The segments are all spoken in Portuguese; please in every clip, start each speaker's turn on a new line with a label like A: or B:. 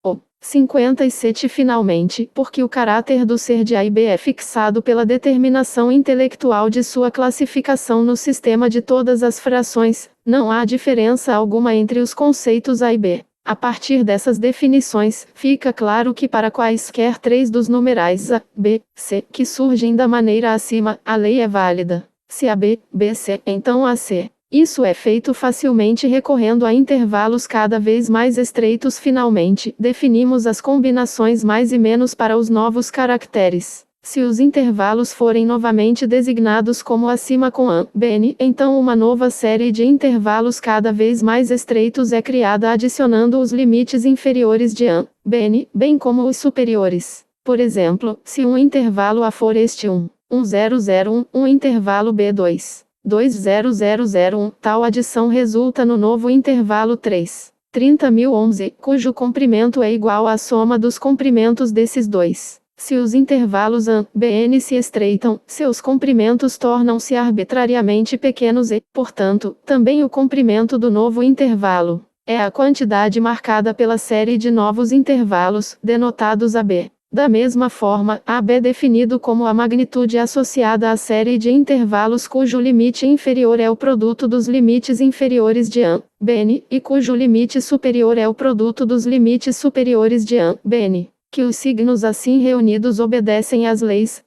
A: O 57 finalmente, porque o caráter do ser de A e B é fixado pela determinação intelectual de sua classificação no sistema de todas as frações, não há diferença alguma entre os conceitos A e B. A partir dessas definições, fica claro que para quaisquer três dos numerais A, B, C, que surgem da maneira acima, a lei é válida. Se A B, B, C, então A C. Isso é feito facilmente recorrendo a intervalos cada vez mais estreitos. Finalmente, definimos as combinações mais e menos para os novos caracteres. Se os intervalos forem novamente designados como acima com AN, BN, então uma nova série de intervalos cada vez mais estreitos é criada adicionando os limites inferiores de AN, BN, bem como os superiores. Por exemplo, se um intervalo A for este 1001, um intervalo B2. 20001, tal adição resulta no novo intervalo 3.30.011, cujo comprimento é igual à soma dos comprimentos desses dois. Se os intervalos AN, BN se estreitam, seus comprimentos tornam-se arbitrariamente pequenos e, portanto, também o comprimento do novo intervalo. É a quantidade marcada pela série de novos intervalos, denotados AB. Da mesma forma, AB é definido como a magnitude associada à série de intervalos cujo limite inferior é o produto dos limites inferiores de AN, BN, e cujo limite superior é o produto dos limites superiores de AN, BN. Que os signos assim reunidos obedecem às leis.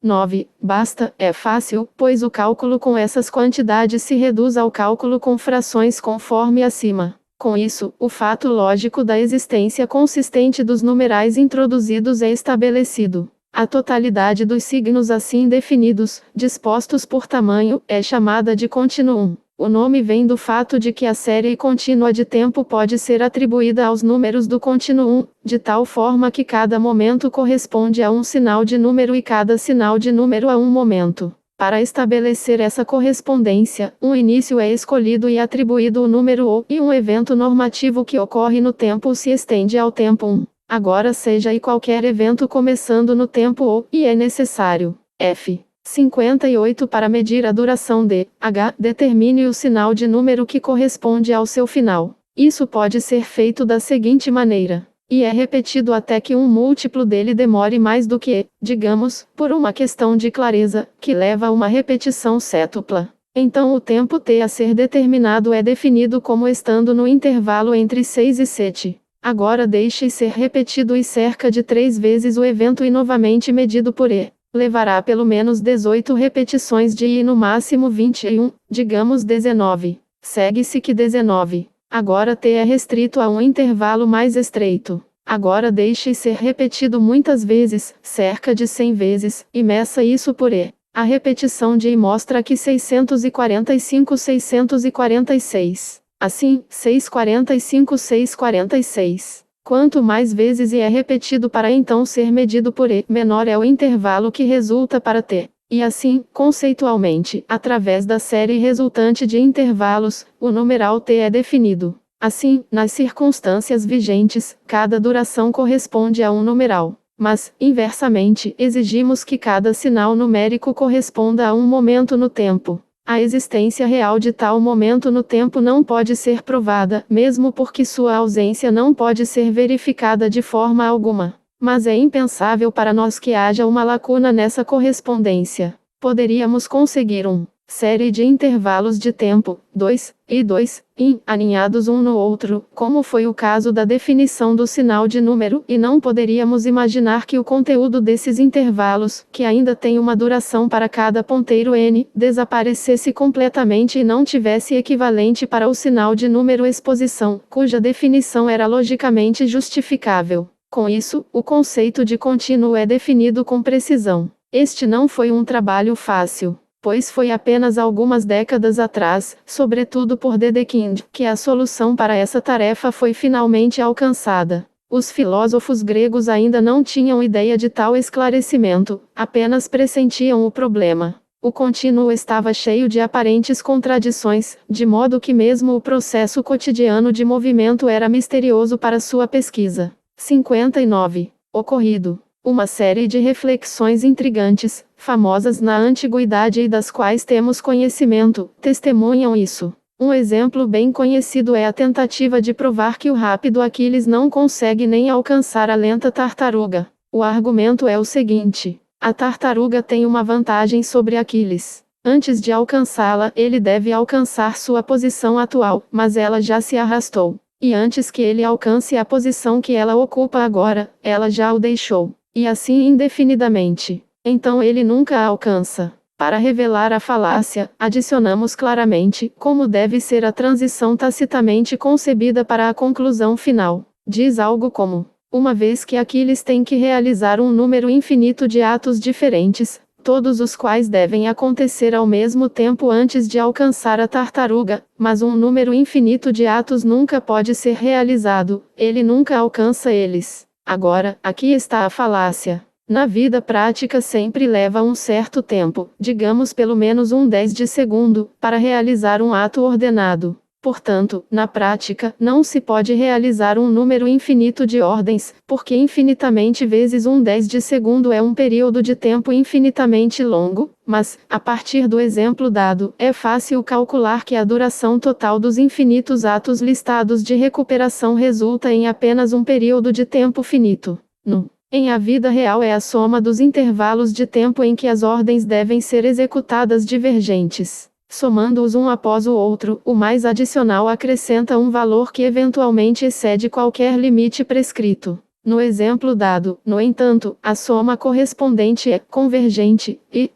A: 9. Basta, é fácil, pois o cálculo com essas quantidades se reduz ao cálculo com frações conforme acima. Com isso, o fato lógico da existência consistente dos numerais introduzidos é estabelecido. A totalidade dos signos assim definidos, dispostos por tamanho, é chamada de continuum. O nome vem do fato de que a série contínua de tempo pode ser atribuída aos números do continuum, de tal forma que cada momento corresponde a um sinal de número e cada sinal de número a um momento. Para estabelecer essa correspondência, um início é escolhido e atribuído o número O, e um evento normativo que ocorre no tempo se estende ao tempo 1. Agora seja e qualquer evento começando no tempo O, e é necessário. F. 58 para medir a duração de H, determine o sinal de número que corresponde ao seu final. Isso pode ser feito da seguinte maneira. E é repetido até que um múltiplo dele demore mais do que, digamos, por uma questão de clareza, que leva a uma repetição cétupla. Então o tempo t a ser determinado é definido como estando no intervalo entre 6 e 7. Agora deixe ser repetido e cerca de 3 vezes o evento e novamente medido por e. Levará pelo menos 18 repetições de i e no máximo 21, digamos 19. Segue-se que 19. Agora t é restrito a um intervalo mais estreito. Agora deixe ser repetido muitas vezes, cerca de 100 vezes, e meça isso por e. A repetição de i mostra que 646. Assim, 646. Quanto mais vezes i é repetido para então ser medido por e, menor é o intervalo que resulta para t. E assim, conceitualmente, através da série resultante de intervalos, o numeral t é definido. Assim, nas circunstâncias vigentes, cada duração corresponde a um numeral. Mas, inversamente, exigimos que cada sinal numérico corresponda a um momento no tempo. A existência real de tal momento no tempo não pode ser provada, mesmo porque sua ausência não pode ser verificada de forma alguma. Mas é impensável para nós que haja uma lacuna nessa correspondência. Poderíamos conseguir série de intervalos de tempo, 2, e 2, aninhados um no outro, como foi o caso da definição do sinal de número, e não poderíamos imaginar que o conteúdo desses intervalos, que ainda tem uma duração para cada ponteiro n, desaparecesse completamente e não tivesse equivalente para o sinal de número exposição, cuja definição era logicamente justificável. Com isso, o conceito de contínuo é definido com precisão. Este não foi um trabalho fácil, pois foi apenas algumas décadas atrás, sobretudo por Dedekind, que a solução para essa tarefa foi finalmente alcançada. Os filósofos gregos ainda não tinham ideia de tal esclarecimento, apenas pressentiam o problema. O contínuo estava cheio de aparentes contradições, de modo que mesmo o processo cotidiano de movimento era misterioso para sua pesquisa. 59. Ocorrido. Uma série de reflexões intrigantes, famosas na antiguidade e das quais temos conhecimento, testemunham isso. Um exemplo bem conhecido é a tentativa de provar que o rápido Aquiles não consegue nem alcançar a lenta tartaruga. O argumento é o seguinte: a tartaruga tem uma vantagem sobre Aquiles. Antes de alcançá-la, ele deve alcançar sua posição atual, mas ela já se arrastou. E antes que ele alcance a posição que ela ocupa agora, ela já o deixou. E assim indefinidamente. Então ele nunca a alcança. Para revelar a falácia, adicionamos claramente como deve ser a transição tacitamente concebida para a conclusão final. Diz algo como: uma vez que Aquiles tem que realizar um número infinito de atos diferentes, todos os quais devem acontecer ao mesmo tempo antes de alcançar a tartaruga, mas um número infinito de atos nunca pode ser realizado, ele nunca alcança eles. Agora, aqui está a falácia. Na vida prática sempre leva um certo tempo, digamos pelo menos um 10 de segundo, para realizar um ato ordenado. Portanto, na prática, não se pode realizar um número infinito de ordens, porque infinitamente vezes um 10 de segundo é um período de tempo infinitamente longo, mas, a partir do exemplo dado, é fácil calcular que a duração total dos infinitos atos listados de recuperação resulta em apenas um período de tempo finito. Em a vida real é a soma dos intervalos de tempo em que as ordens devem ser executadas divergentes. Somando-os um após o outro, o mais adicional acrescenta um valor que eventualmente excede qualquer limite prescrito. No exemplo dado, no entanto, a soma correspondente é convergente, e,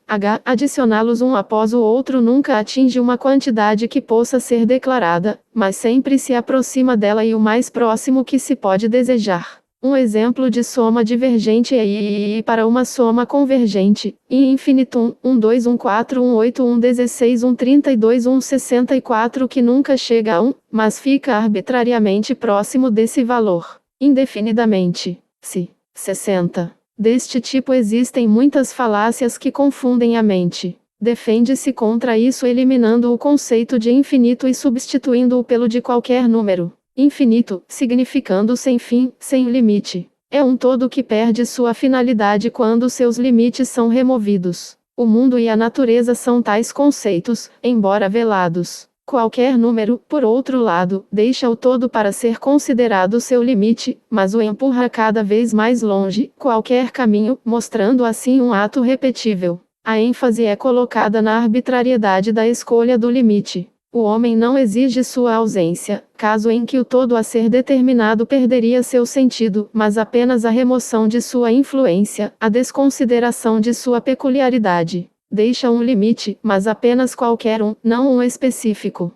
A: adicioná-los um após o outro nunca atinge uma quantidade que possa ser declarada, mas sempre se aproxima dela e o mais próximo que se pode desejar. Um exemplo de soma divergente é I para uma soma convergente, I infinitum, 1 2 1 4 1 8 1 16 1 32 1 64 que nunca chega a 1, mas fica arbitrariamente próximo desse valor, indefinidamente. Se 60. Deste tipo existem muitas falácias que confundem a mente. Defende-se contra isso eliminando o conceito de infinito e substituindo-o pelo de qualquer número. Infinito, significando sem fim, sem limite. É um todo que perde sua finalidade quando seus limites são removidos. O mundo e a natureza são tais conceitos, embora velados. Qualquer número, por outro lado, deixa o todo para ser considerado seu limite, mas o empurra cada vez mais longe, qualquer caminho, mostrando assim um ato repetível. A ênfase é colocada na arbitrariedade da escolha do limite. O homem não exige sua ausência, caso em que o todo a ser determinado perderia seu sentido, mas apenas a remoção de sua influência, a desconsideração de sua peculiaridade. Deixa um limite, mas apenas qualquer um, não um específico.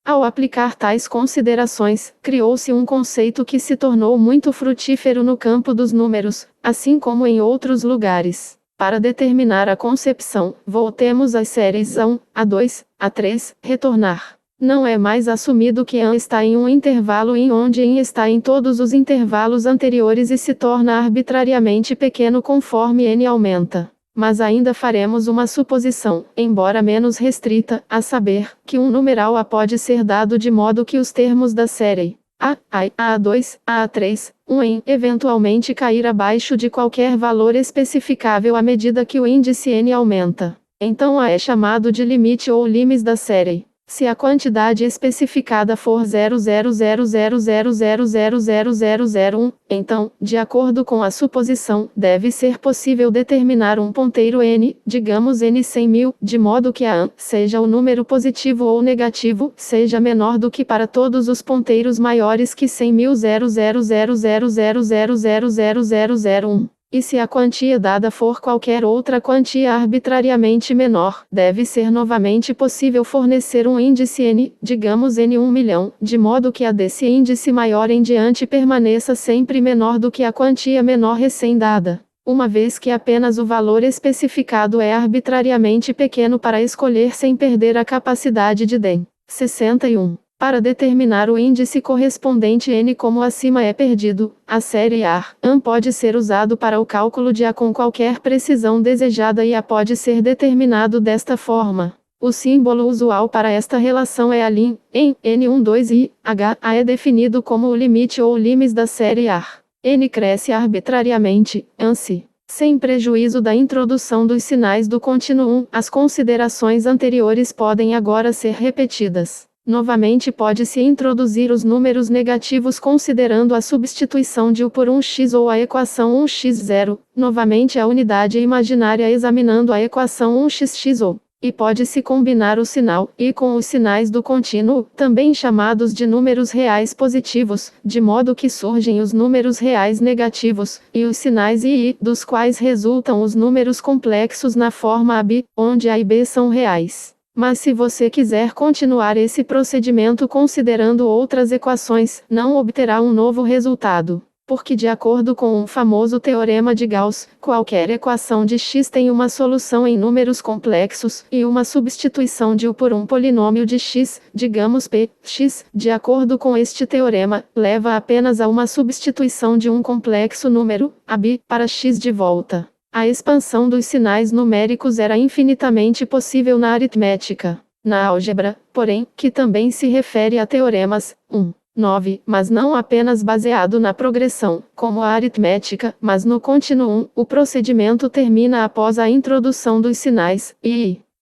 A: Ao aplicar tais considerações, criou-se um conceito que se tornou muito frutífero no campo dos números, assim como em outros lugares. Para determinar a concepção, voltemos às séries A1, A2, A3, retornar. Não é mais assumido que A está em um intervalo em onde N está em todos os intervalos anteriores e se torna arbitrariamente pequeno conforme N aumenta. Mas ainda faremos uma suposição, embora menos restrita, a saber, que um numeral A pode ser dado de modo que os termos da série A2, A3, 1 eventualmente cair abaixo de qualquer valor especificável à medida que o índice N aumenta. Então A é chamado de limite ou limes da série. Se a quantidade especificada for 0,0000000001, então, de acordo com a suposição, deve ser possível determinar um ponteiro n, digamos n 100.000, de modo que a seja o número positivo ou negativo, seja menor do que para todos os ponteiros maiores que 100.00000000001. E se a quantia dada for qualquer outra quantia arbitrariamente menor, deve ser novamente possível fornecer um índice n, digamos n 1 milhão, de modo que a desse índice maior em diante permaneça sempre menor do que a quantia menor recém-dada. Uma vez que apenas o valor especificado é arbitrariamente pequeno para escolher sem perder a capacidade de DEM. 61. Para determinar o índice correspondente n como acima é perdido, a série A pode ser usado para o cálculo de A com qualquer precisão desejada e A pode ser determinado desta forma. O símbolo usual para esta relação é a lim, em N12 e H. A é definido como o limite ou limes da série A. N cresce arbitrariamente, ANSI. Sem prejuízo da introdução dos sinais do contínuo, as considerações anteriores podem agora ser repetidas. Novamente pode-se introduzir os números negativos considerando a substituição de U por 1x ou a equação 1x0, novamente a unidade imaginária examinando a equação 1xx ou, e pode-se combinar o sinal i com os sinais do contínuo, também chamados de números reais positivos, de modo que surgem os números reais negativos, e os sinais i, dos quais resultam os números complexos na forma AB, onde A e B são reais. Mas se você quiser continuar esse procedimento considerando outras equações, não obterá um novo resultado. Porque de acordo com um famoso teorema de Gauss, qualquer equação de x tem uma solução em números complexos, e uma substituição de U por um polinômio de x, digamos p, x, de acordo com este teorema, leva apenas a uma substituição de um complexo número, AB, para x de volta. A expansão dos sinais numéricos era infinitamente possível na aritmética. Na álgebra, porém, que também se refere a teoremas, 9, mas não apenas baseado na progressão, como a aritmética, mas no contínuo, o procedimento termina após a introdução dos sinais, i.